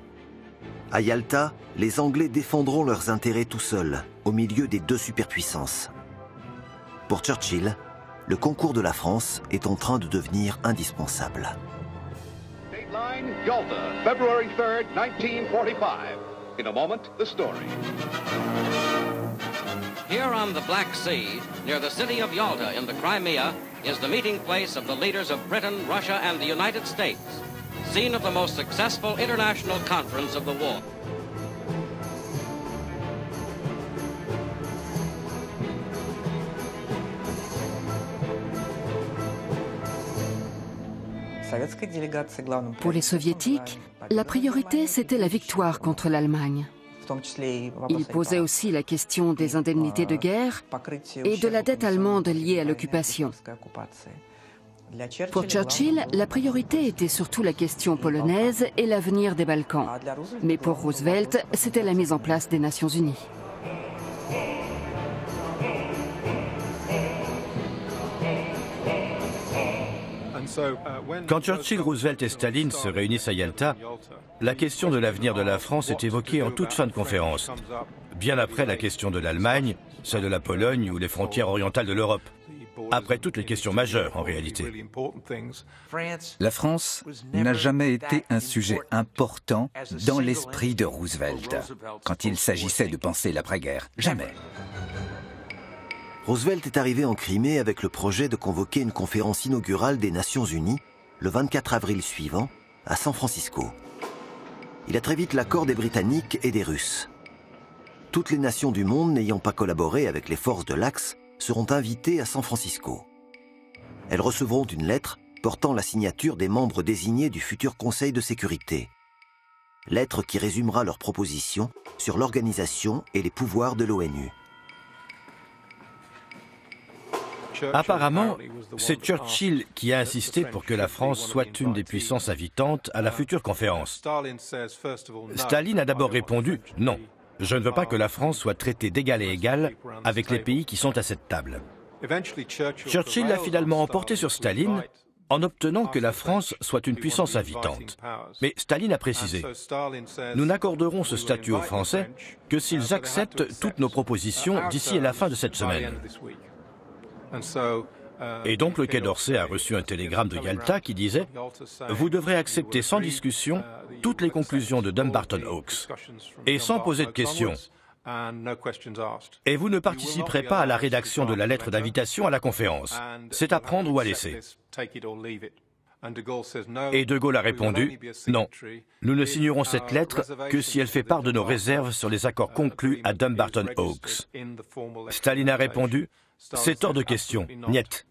À Yalta, les Anglais défendront leurs intérêts tout seuls, au milieu des deux superpuissances. Pour Churchill, le concours de la France est en train de devenir indispensable. Dateline, Yalta, February 3rd, 1945. In a moment, the story. Here on the Black Sea, near the city of Yalta in the Crimea, is the meeting place of the leaders of Britain, Russia, and the United States, scene of the most successful international conference of the war. Pour les soviétiques, la priorité, c'était la victoire contre l'Allemagne. Ils posaient aussi la question des indemnités de guerre et de la dette allemande liée à l'occupation. Pour Churchill, la priorité était surtout la question polonaise et l'avenir des Balkans. Mais pour Roosevelt, c'était la mise en place des Nations Unies. Quand Churchill, Roosevelt et Staline se réunissent à Yalta, la question de l'avenir de la France est évoquée en toute fin de conférence, bien après la question de l'Allemagne, celle de la Pologne ou les frontières orientales de l'Europe. Après toutes les questions majeures, en réalité. La France n'a jamais été un sujet important dans l'esprit de Roosevelt, quand il s'agissait de penser l'après-guerre. Jamais. Roosevelt est arrivé en Crimée avec le projet de convoquer une conférence inaugurale des Nations Unies le 24 avril suivant à San Francisco. Il a très vite l'accord des Britanniques et des Russes. Toutes les nations du monde n'ayant pas collaboré avec les forces de l'Axe seront invitées à San Francisco. Elles recevront une lettre portant la signature des membres désignés du futur Conseil de sécurité. Lettre qui résumera leurs propositions sur l'organisation et les pouvoirs de l'ONU. Apparemment, c'est Churchill qui a insisté pour que la France soit une des puissances invitantes à la future conférence. Staline a d'abord répondu « Non, je ne veux pas que la France soit traitée d'égal à égal avec les pays qui sont à cette table ». Churchill l'a finalement emporté sur Staline en obtenant que la France soit une puissance invitante. Mais Staline a précisé « Nous n'accorderons ce statut aux Français que s'ils acceptent toutes nos propositions d'ici à la fin de cette semaine ». Et donc le Quai d'Orsay a reçu un télégramme de Yalta qui disait « Vous devrez accepter sans discussion toutes les conclusions de Dumbarton Oaks et sans poser de questions. Et vous ne participerez pas à la rédaction de la lettre d'invitation à la conférence. C'est à prendre ou à laisser. » Et De Gaulle a répondu « Non, nous ne signerons cette lettre que si elle fait part de nos réserves sur les accords conclus à Dumbarton Oaks. » Staline a répondu « C'est hors de question, niet. »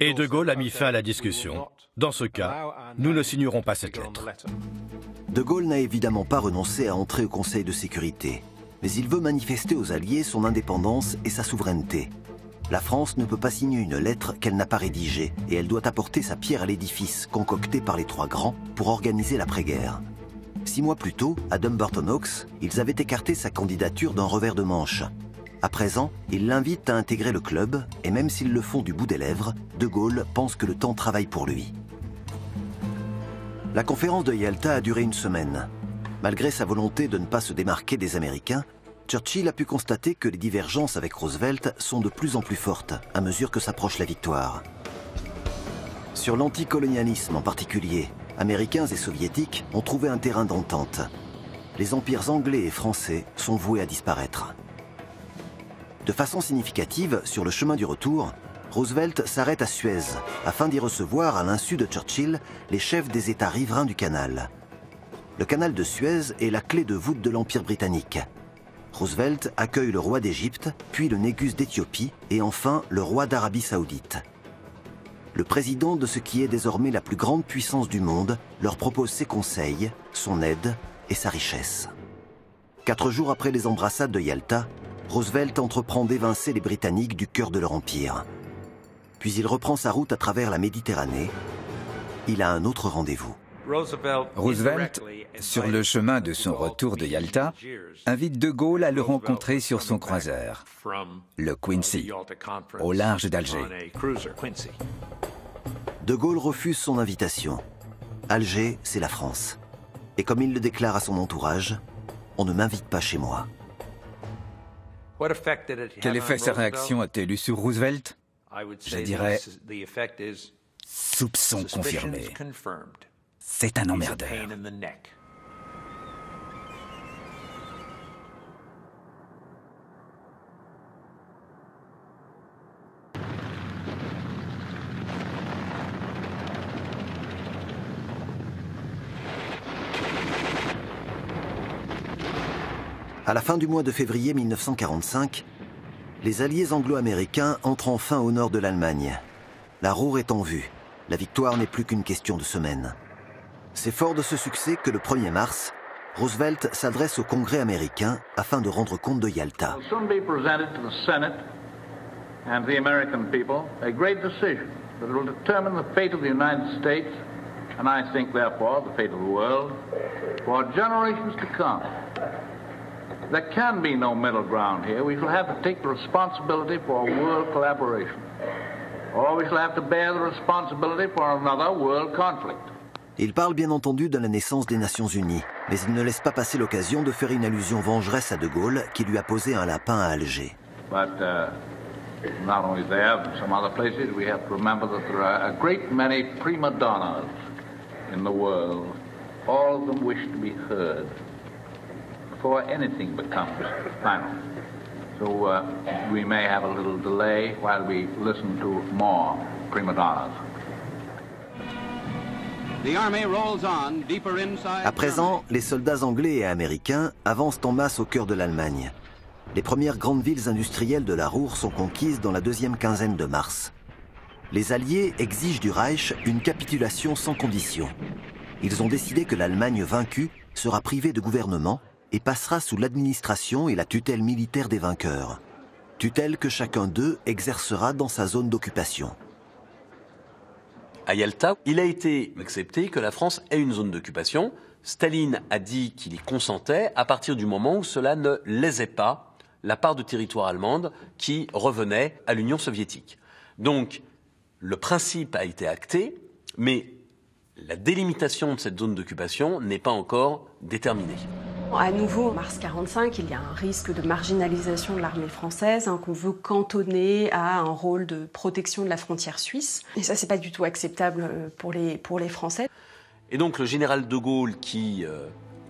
Et De Gaulle a mis fin à la discussion. Dans ce cas, nous ne signerons pas cette lettre. De Gaulle n'a évidemment pas renoncé à entrer au Conseil de sécurité, mais il veut manifester aux Alliés son indépendance et sa souveraineté. La France ne peut pas signer une lettre qu'elle n'a pas rédigée, et elle doit apporter sa pierre à l'édifice concocté par les trois grands pour organiser l'après-guerre. 6 mois plus tôt, à Dumbarton Oaks, ils avaient écarté sa candidature d'un revers de manche. À présent, ils l'invitent à intégrer le club, et même s'ils le font du bout des lèvres, De Gaulle pense que le temps travaille pour lui. La conférence de Yalta a duré une semaine. Malgré sa volonté de ne pas se démarquer des Américains, Churchill a pu constater que les divergences avec Roosevelt sont de plus en plus fortes à mesure que s'approche la victoire. Sur l'anticolonialisme en particulier, Américains et Soviétiques ont trouvé un terrain d'entente. Les empires anglais et français sont voués à disparaître. De façon significative, sur le chemin du retour, Roosevelt s'arrête à Suez afin d'y recevoir, à l'insu de Churchill, les chefs des États riverains du canal. Le canal de Suez est la clé de voûte de l'Empire britannique. Roosevelt accueille le roi d'Égypte, puis le Négus d'Éthiopie et enfin le roi d'Arabie Saoudite. Le président de ce qui est désormais la plus grande puissance du monde leur propose ses conseils, son aide et sa richesse. 4 jours après les embrassades de Yalta, Roosevelt entreprend d'évincer les Britanniques du cœur de leur empire. Puis il reprend sa route à travers la Méditerranée. Il a un autre rendez-vous. Roosevelt, sur le chemin de son retour de Yalta, invite De Gaulle à le rencontrer sur son croiseur, le Quincy, au large d'Alger. De Gaulle refuse son invitation. Alger, c'est la France. Et comme il le déclare à son entourage, on ne m'invite pas chez moi. Quel effet sa réaction a-t-elle eu sur Roosevelt? Je dirais soupçon confirmé. C'est un emmerdeur. À la fin du mois de février 1945, les alliés anglo-américains entrent enfin au nord de l'Allemagne. La Ruhr est en vue. La victoire n'est plus qu'une question de semaines. C'est fort de ce succès que le 1er mars, Roosevelt s'adresse au Congrès américain afin de rendre compte de Yalta. There can be no middle ground here. We shall have to take the responsibility for world collaboration. Or we shall have to bear the responsibility for another world conflict. Il parle bien entendu de la naissance des Nations Unies, mais il ne laisse pas passer l'occasion de faire une allusion vengeresse à De Gaulle qui lui a posé un lapin à Alger. But not only there, but some other places, we have to remember that there are a great many prima donnas in the world. All of them wish to be heard before anything becomes final. So we may have a little delay while we listen to more prima donnas. À présent, les soldats anglais et américains avancent en masse au cœur de l'Allemagne. Les premières grandes villes industrielles de la Ruhr sont conquises dans la deuxième quinzaine de mars. Les Alliés exigent du Reich une capitulation sans condition. Ils ont décidé que l'Allemagne vaincue sera privée de gouvernement et passera sous l'administration et la tutelle militaire des vainqueurs. Tutelle que chacun d'eux exercera dans sa zone d'occupation. À Yalta, il a été accepté que la France ait une zone d'occupation. Staline a dit qu'il y consentait à partir du moment où cela ne lésait pas la part de territoire allemande qui revenait à l'Union soviétique. Donc, le principe a été acté, mais la délimitation de cette zone d'occupation n'est pas encore déterminée. À nouveau, en mars 1945, il y a un risque de marginalisation de l'armée française qu'on veut cantonner à un rôle de protection de la frontière suisse. Et ça, c'est pas du tout acceptable pour les Français. Et donc le général de Gaulle, qui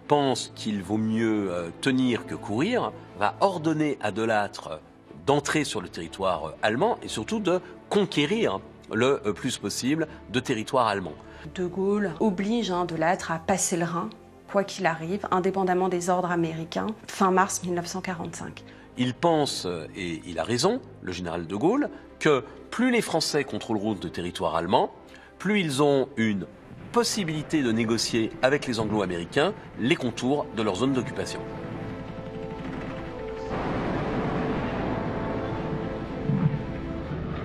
pense qu'il vaut mieux tenir que courir, va ordonner à De Lattre d'entrer sur le territoire allemand et surtout de conquérir le plus possible de territoire allemand. De Gaulle oblige De Lattre à passer le Rhin, quoi qu'il arrive, indépendamment des ordres américains, fin mars 1945. Il pense, et il a raison, le général de Gaulle, que plus les Français contrôleront de territoire allemand, plus ils ont une possibilité de négocier avec les Anglo-Américains les contours de leur zone d'occupation.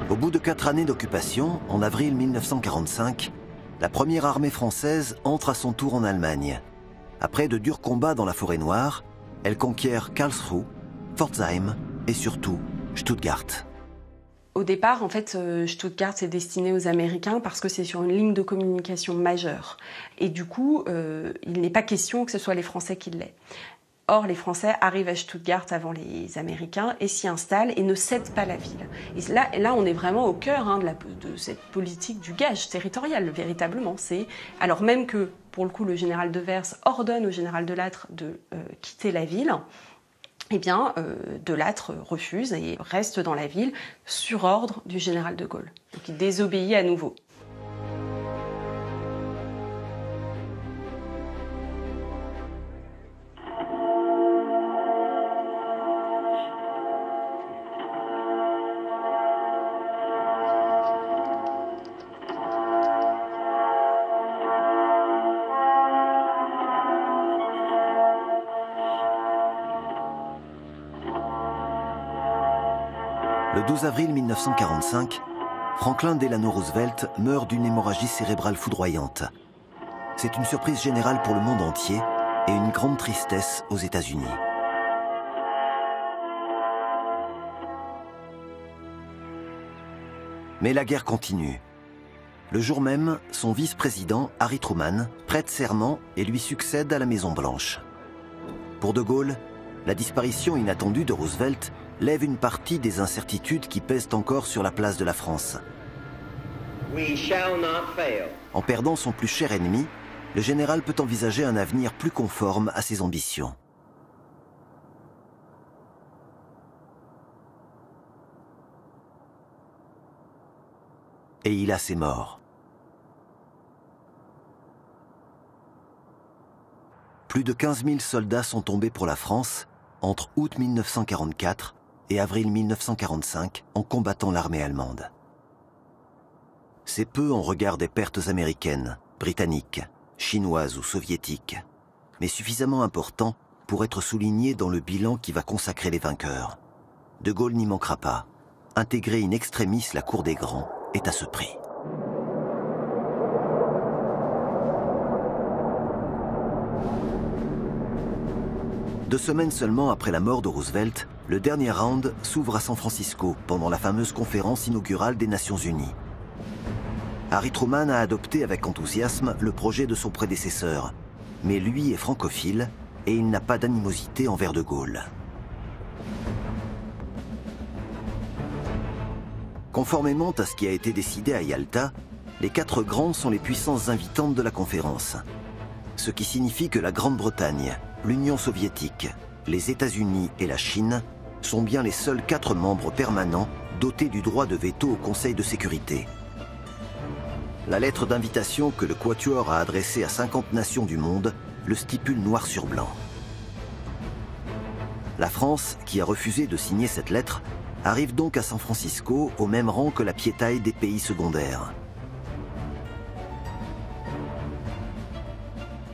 Au bout de 4 années d'occupation, en avril 1945, la première armée française entre à son tour en Allemagne. Après de durs combats dans la forêt noire, elle conquiert Karlsruhe, Pforzheim et surtout Stuttgart. Au départ, en fait, Stuttgart est destiné aux Américains parce que c'est sur une ligne de communication majeure. Et du coup, il n'est pas question que ce soit les Français qui l'aient. Or, les Français arrivent à Stuttgart avant les Américains et s'y installent et ne cèdent pas la ville. Et là on est vraiment au cœur de cette politique du gage territorial, véritablement. Alors même que, pour le coup, le général de Vers ordonne au général de Lattre de quitter la ville, eh bien, de Lattre refuse et reste dans la ville sur ordre du général de Gaulle. Donc il désobéit à nouveau. Le 12 avril 1945, Franklin Delano Roosevelt meurt d'une hémorragie cérébrale foudroyante. C'est une surprise générale pour le monde entier et une grande tristesse aux États-Unis. Mais la guerre continue. Le jour même, son vice-président, Harry Truman, prête serment et lui succède à la Maison-Blanche. Pour De Gaulle, la disparition inattendue de Roosevelt lève une partie des incertitudes qui pèsent encore sur la place de la France. En perdant son plus cher ennemi, le général peut envisager un avenir plus conforme à ses ambitions. Et il a ses morts. Plus de 15 000 soldats sont tombés pour la France entre août 1944 et avril 1945 en combattant l'armée allemande. C'est peu en regard des pertes américaines, britanniques, chinoises ou soviétiques, mais suffisamment important pour être souligné dans le bilan qui va consacrer les vainqueurs. De Gaulle n'y manquera pas. Intégrer in extremis la cour des grands est à ce prix. Deux semaines seulement après la mort de Roosevelt, le dernier round s'ouvre à San Francisco pendant la fameuse conférence inaugurale des Nations Unies. Harry Truman a adopté avec enthousiasme le projet de son prédécesseur, mais lui est francophile et il n'a pas d'animosité envers De Gaulle. Conformément à ce qui a été décidé à Yalta, les 4 grands sont les puissances invitantes de la conférence. Ce qui signifie que la Grande-Bretagne, l'Union soviétique, les États-Unis et la Chine sont bien les seuls 4 membres permanents dotés du droit de veto au Conseil de sécurité. La lettre d'invitation que le Quatuor a adressée à 50 nations du monde le stipule noir sur blanc. La France, qui a refusé de signer cette lettre, arrive donc à San Francisco au même rang que la piétaille des pays secondaires.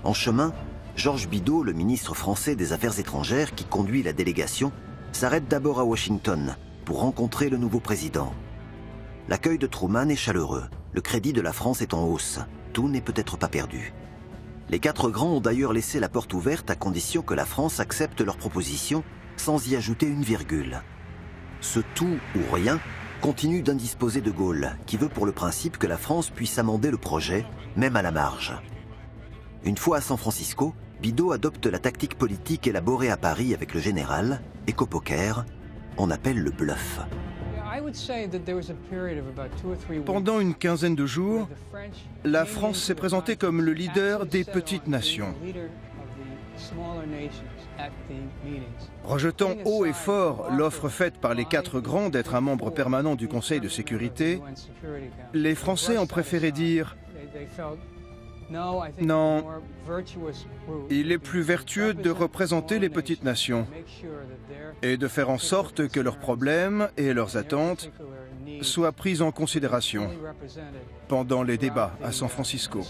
En chemin, Georges Bidault, le ministre français des Affaires étrangères qui conduit la délégation, s'arrête d'abord à Washington pour rencontrer le nouveau président. L'accueil de Truman est chaleureux, le crédit de la France est en hausse, tout n'est peut-être pas perdu. Les 4 grands ont d'ailleurs laissé la porte ouverte à condition que la France accepte leurs propositions sans y ajouter une virgule. Ce tout ou rien continue d'indisposer De Gaulle, qui veut pour le principe que la France puisse amender le projet, même à la marge. Une fois à San Francisco, Bidault adopte la tactique politique élaborée à Paris avec le général et qu'au poker, on appelle le bluff. Pendant une quinzaine de jours, la France s'est présentée comme le leader des petites nations. Rejetant haut et fort l'offre faite par les 4 grands d'être un membre permanent du Conseil de sécurité, les Français ont préféré dire « Non, il est plus vertueux de représenter les petites nations et de faire en sorte que leurs problèmes et leurs attentes soit prise en considération pendant les débats à San Francisco.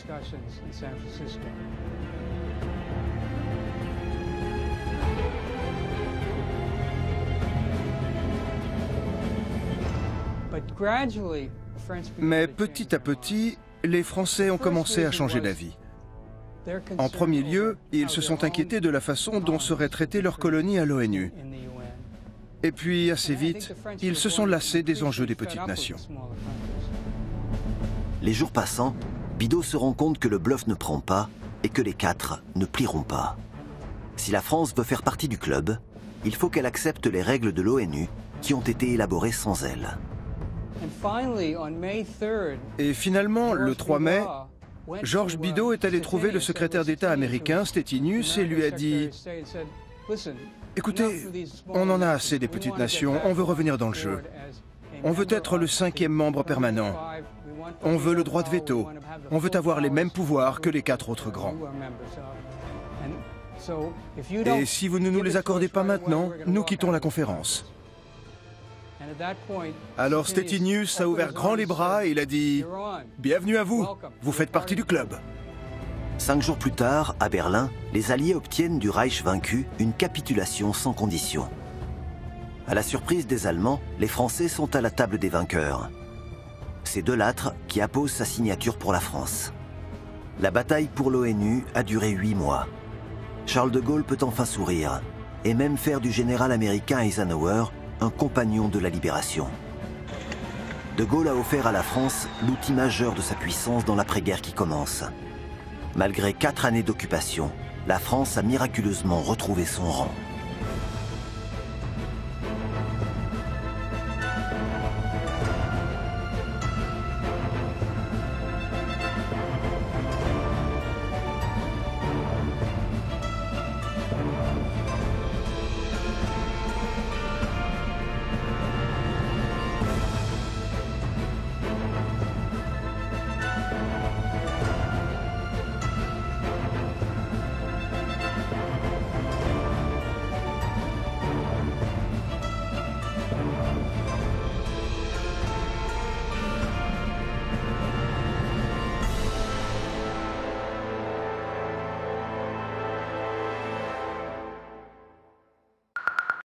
Mais petit à petit, les Français ont commencé à changer d'avis. En premier lieu, ils se sont inquiétés de la façon dont seraient traitées leurs colonies à l'ONU. Et puis, assez vite, ils se sont lassés des enjeux des petites nations. Les jours passant, Bidault se rend compte que le bluff ne prend pas et que les quatre ne plieront pas. Si la France veut faire partie du club, il faut qu'elle accepte les règles de l'ONU qui ont été élaborées sans elle. Et finalement, le 3 mai, Georges Bidault est allé trouver le secrétaire d'État américain, Stettinius, et lui a dit « Écoutez, on en a assez des petites nations, on veut revenir dans le jeu. On veut être le 5e membre permanent. On veut le droit de veto. On veut avoir les mêmes pouvoirs que les 4 autres grands. Et si vous ne nous les accordez pas maintenant, nous quittons la conférence. » Alors Stettinius a ouvert grand les bras et il a dit « Bienvenue à vous, vous faites partie du club. » 5 jours plus tard, à Berlin, les Alliés obtiennent du Reich vaincu une capitulation sans condition. À la surprise des Allemands, les Français sont à la table des vainqueurs. C'est De Lattre qui appose sa signature pour la France. La bataille pour l'ONU a duré 8 mois. Charles de Gaulle peut enfin sourire et même faire du général américain Eisenhower un compagnon de la libération. De Gaulle a offert à la France l'outil majeur de sa puissance dans l'après-guerre qui commence. Malgré 4 années d'occupation, la France a miraculeusement retrouvé son rang.